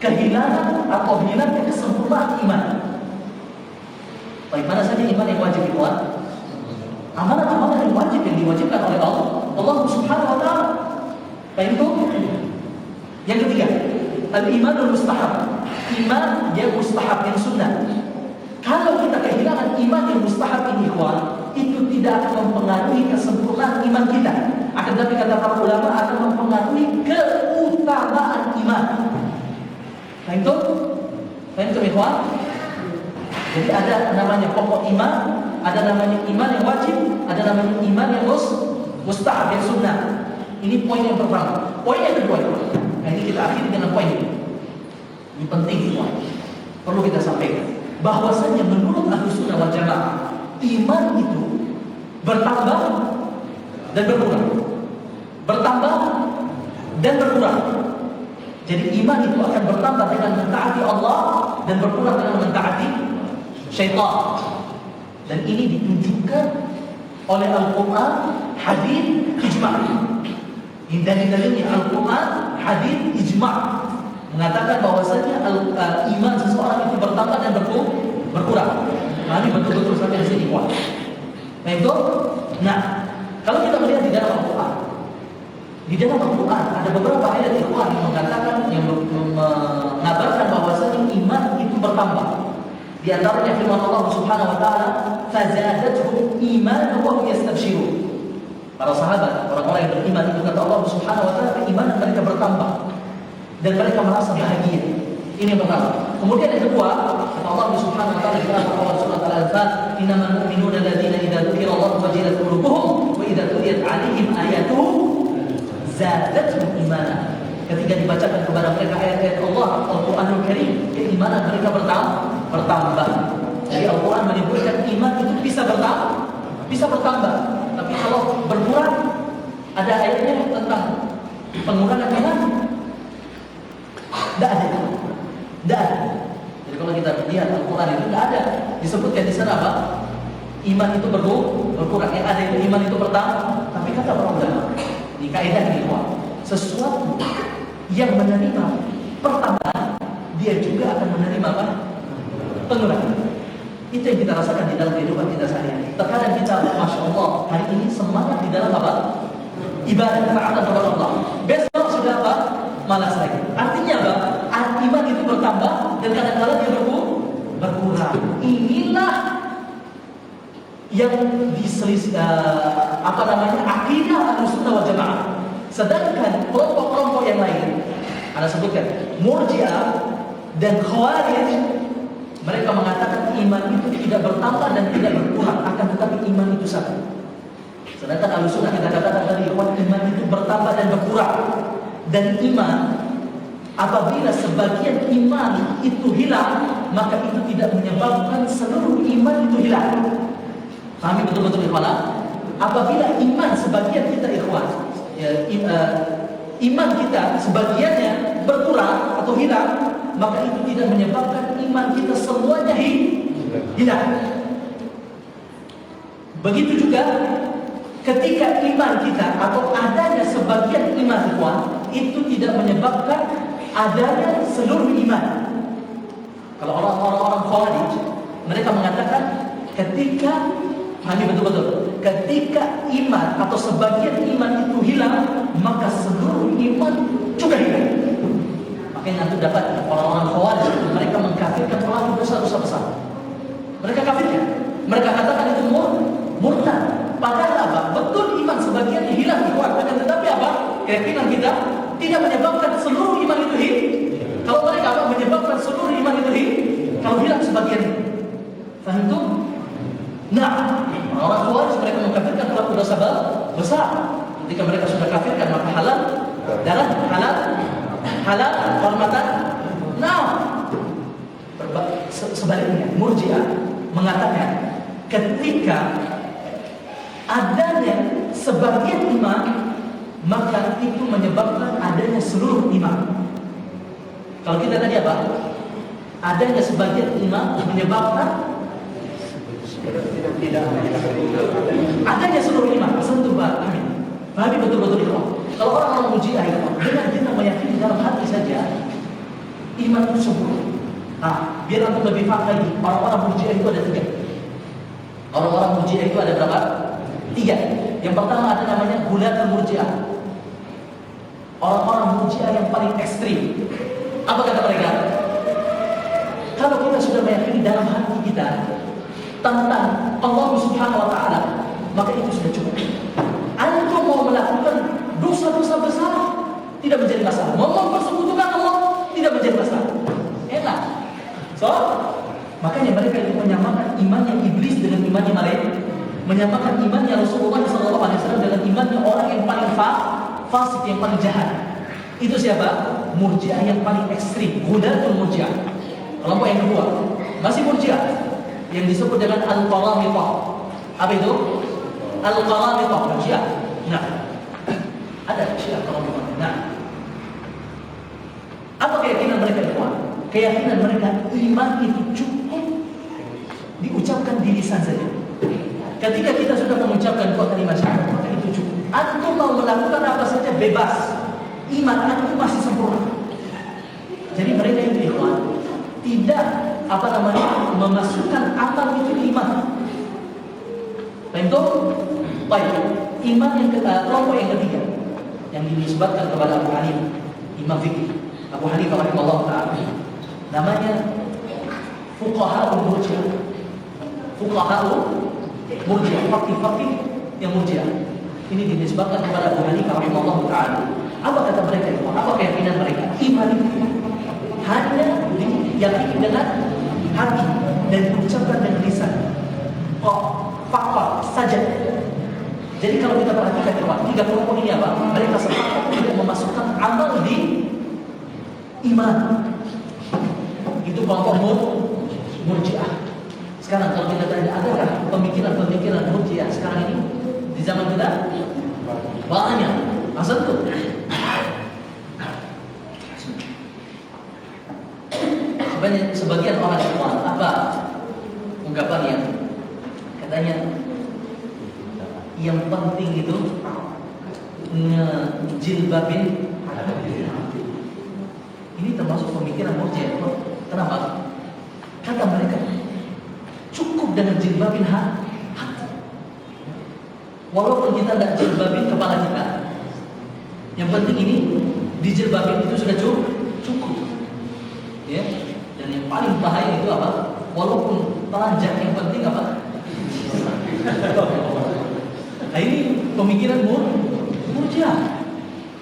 kehilangan atau hilangnya kesempurnaan iman. Baik, mana saja iman yang wajib ikhwan? Amalan-amalan yang wajib yang diwajibkan oleh Allah Subhanahu wa taala. Baik itu. Yang ketiga, al-imanul mustahab. Iman yang mustahab, yang sunnah. Kalau kita kehilangan iman yang mustahab ini ikhwan, itu tidak akan mempengaruhi kesempurnaan iman kita. Akan tetapi kata para ulama akan mempengaruhi keutamaan iman. Baik itu. Baik itu ikhwan. Jadi ada namanya pokok iman, ada namanya iman yang wajib, ada namanya iman yang mustahab, yang sunnah. Ini poin yang pertama. Poin yang kedua, nah ini kita akhiri dengan poin ini. Ini penting ikhwan. Perlu kita sampaikan bahwasanya menurut Ahlussunnah wal Jamaah, iman itu bertambah dan berkurang. Bertambah dan berkurang. Jadi iman itu akan bertambah dengan mentaati Allah dan berkurang dengan mentaati syaitan. Dan ini ditunjukkan oleh Al-Quran, hadis, ijma'. Dalil-dalilnya Al-Quran, hadis, ijma' mengatakan bahwasanya iman seseorang itu bertambah dan berkurang. Nah, ini betul-betul sampai di sini kuat. Nah itu, kalau kita melihat di dalam Al-Quran, ada beberapa ayat Al-Quran yang mengatakan, yang mengabarkan bahwasanya iman itu bertambah. Di antaranya firman Allah Subhanahu wa taala, "Fazadathum imanan wa hum yastabshirun." Para sahabat, orang-orang yang beriman itu kata Allah Subhanahu wa taala, keimanan mereka bertambah dan mereka merasa bahagia. Ini yang pertama. Kemudian yang kedua, kata Allah Subhanahu wa taala di dalam awal surat Al-Anfal, "Innamal mu'minuna alladziina idza dzukira Allah wajilat qulubuhum wa idza tuliyat 'alaihim ayatuhu zadatuhum imanan." Ketika dibacakan kepada mereka ayat-ayat Allah, Al-Quranul Karim, keimanan mereka bertambah. Jadi Al-Quran menyebutkan iman itu bisa bertambah. Tapi kalau berkurang, ada ayatnya tentang pengurangan iman. Tidak ada. Jadi kalau kita lihat Al-Quran itu tidak ada disebutkan di sana apa? Iman itu berkurang. Yang ada itu iman itu bertambah. Tapi kata para ulama, di kaidah ini, sesuatu yang menerima pertambahan, dia juga akan menerima apa? Pengurangan. Itu yang kita rasakan di dalam kehidupan kita sehari-hari. Terkadang kita, Masya Allah, hari ini semangat di dalam apa? Ibadah, taat kepada Allah. Besok sudah apa? Malas lagi. Artinya apa? Iman itu bertambah dan kadang-kadang dia berkurang. Inilah yang diselisih, akidah Ahlussunnah wal Jamaah. Sedangkan kelompok-kelompok yang lain, Anda sebutkan Murji'ah dan Khawarij, mereka mengatakan iman itu tidak bertambah dan tidak berkurang, akan tetapi iman itu satu. Sedangkan Ahlussunnah kita katakan tadi, iman itu bertambah dan berkurang. Dan iman, apabila sebagian iman itu hilang, maka itu tidak menyebabkan seluruh iman itu hilang. Pahami betul-betul ikhwan? Apabila iman sebagian kita ikhwan, iman kita sebagiannya berkurang atau hilang, maka itu tidak menyebabkan iman kita semuanya hilang. Begitu juga ketika iman kita atau adanya sebagian iman ikhwan, itu tidak menyebabkan adanya seluruh iman. Kalau orang-orang Khawarij, mereka mengatakan ketika betul-betul, ketika iman atau sebagian iman itu hilang, maka seluruh iman juga hilang. Makanya nanti dapat orang-orang Khawarij, mereka mengkafirkan pelaku dosa-dosa besar. Mereka kafirkan, mereka katakan itu murtad. Padahal apa? Betul iman sebagiannya hilang dikuatkan, tetapi apa? Keyakinan kita tidak menyebabkan seluruh iman itu hilang. Kalau mereka apa? Menyebabkan seluruh iman itu hilang. Kalau hilang sebagian, faham itu? Orang Khawarij mereka mengkafirkan pelaku dosa besar. Ketika mereka sudah kafirkan, maka halal darah, halal hormatan. Sebaliknya Murji'ah mengatakan ketika adanya sebagian iman, maka itu menyebabkan adanya seluruh iman. Kalau kita tadi apa? Adanya sebagian iman menyebabkan adanya seluruh iman. Sentuh Pak, amin. Pahami betul-betul itu. Kalau orang-orang Murji'ah itu dengan kita meyakini dalam hati saja iman itu sempurna. Nah, biar untuk lebih paham lagi, orang-orang Murji'ah itu ada 3. Orang-orang Murji'ah itu ada berapa? 3. Yang pertama ada namanya Gulatul Murji'ah. Orang-orang Murji'ah yang paling ekstrim. Apa kata mereka? Kalau kita sudah meyakini dalam hati kita tentang Allah Subhanahu wa taala, maka itu sudah cukup. Antum mau melakukan dosa-dosa besar tidak menjadi masalah. Mau mempersekutukan Allah tidak menjadi masalah. Enak. So, makanya mereka itu menyamakan imannya iblis dengan imannya mereka, menyamakan imannya Rasulullah SAW dengan imannya orang yang paling fasik, yang paling jahat. Itu siapa? Murji'ah yang paling ekstrim, Ghudatul Murji'ah. Kelompok yang kedua masih Murji'ah yang disebut dengan Al-Qaramithah. Apa itu? Al-Qaramithah, Murji'ah. Nah, ada Syiah Qaramithah. Nah, apa keyakinan mereka itu? Keyakinan mereka iman itu cukup diucapkan di lisan saja. Ketika kita sudah mengucapkan dua kalimat syahadat, maka itu cukup. Antum mau melakukan apa saja bebas. Iman antum masih sempurna. Jadi mereka itu ikhwan tidak memasukkan amal itu di iman. Tentu, baik. Iman yang kelompok yang ketiga yang dinisbatkan kepada Abu Hanifah, Imam Fikih Abu Hanifah rahimahullah taala, namanya fuqaha'ul Murji'ah. Fuqaha'ul Murji'ah, fakih yang Murji'ah. Ini dinisbatkan kepada Abu Hanifah rahimahullah taala. Apa kata mereka itu? Apa keyakinan mereka? Iman itu hanya diyakini dengan hati dan diucapkan dengan lisan. Fakta saja. Jadi kalau kita perhatikan coba 3 kelompok ini apa? Mereka sepakat tidak memasukkan amal di iman. Itu kelompok Murji'ah. Sekarang kalau kita tanya, adakah pemikiran-pemikiran Murji'ah sekarang ini di zaman kita? Banyak. Asal tuh. Sebagian orang Islam apa ungkapannya? Katanya yang penting itu ngejilbabin. Ini termasuk pemikiran Murji'ah. Kenapa? Kata mereka cukup dengan jilbabin hati. Walaupun kita tidak jilbabin kepala kita, yang penting ini dijilbabin itu sudah cukup. Ya. Dan yang paling bahaya itu apa? Walaupun telanjang yang penting apa? Nah, ini pemikiran Murji'ah.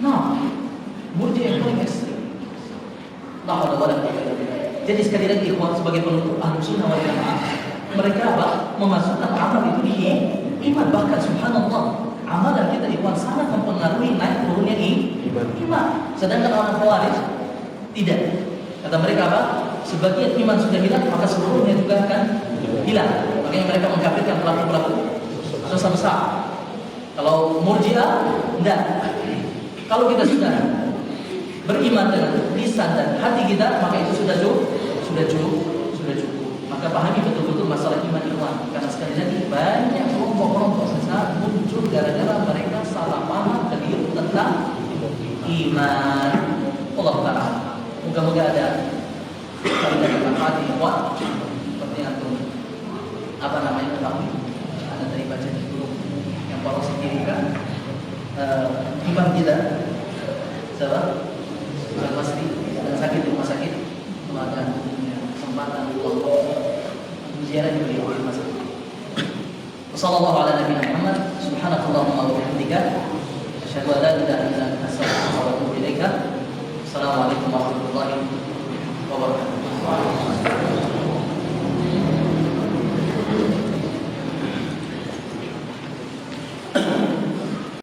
Nah, Murji'ah yang paling ekstrim. Jadi sekali lagi ikhwan sebagai penutup Ahlussunnah wal Jamaah, mereka apa? Memasukkan amal itu di iman. Bahkan subhanallah, amalan kita ikhwan sangat mempengaruhi naik turunnya iman. Sedangkan orang Khawarij tidak. Kata mereka apa? Sebagian iman sudah hilang, maka seluruhnya juga akan hilang. Makanya mereka mengkafirkan pelaku-pelaku dosa besar. Kalau Murji'ah, tidak. Kalau kita sudah beriman dengan lisan dan hati kita, maka itu sudah cukup. Maka pahami betul-betul masalah iman ikhwan. Karena sekali lagi banyak kelompok-kelompok sesat muncul gara-gara mereka salah paham keliru tentang iman. Allah Ta'ala. Moga-moga ada kalimat yang manfaat ikhwan. Seperti yang ketahui ada dari baca di guru yang polos sendiri kan imam kita sahabat Al-Masri dan sakit di rumah sakit, maka kesempatan untuk ziarah di rumah sakit. Wassallallahu ala nabiyina Muhammad subhanakallahumma wa bihamdika asyhadu an la ilaha illa anta astaghfiruka wa atubu ilaika. Assalamualaikum warahmatullahi wabarakatuh.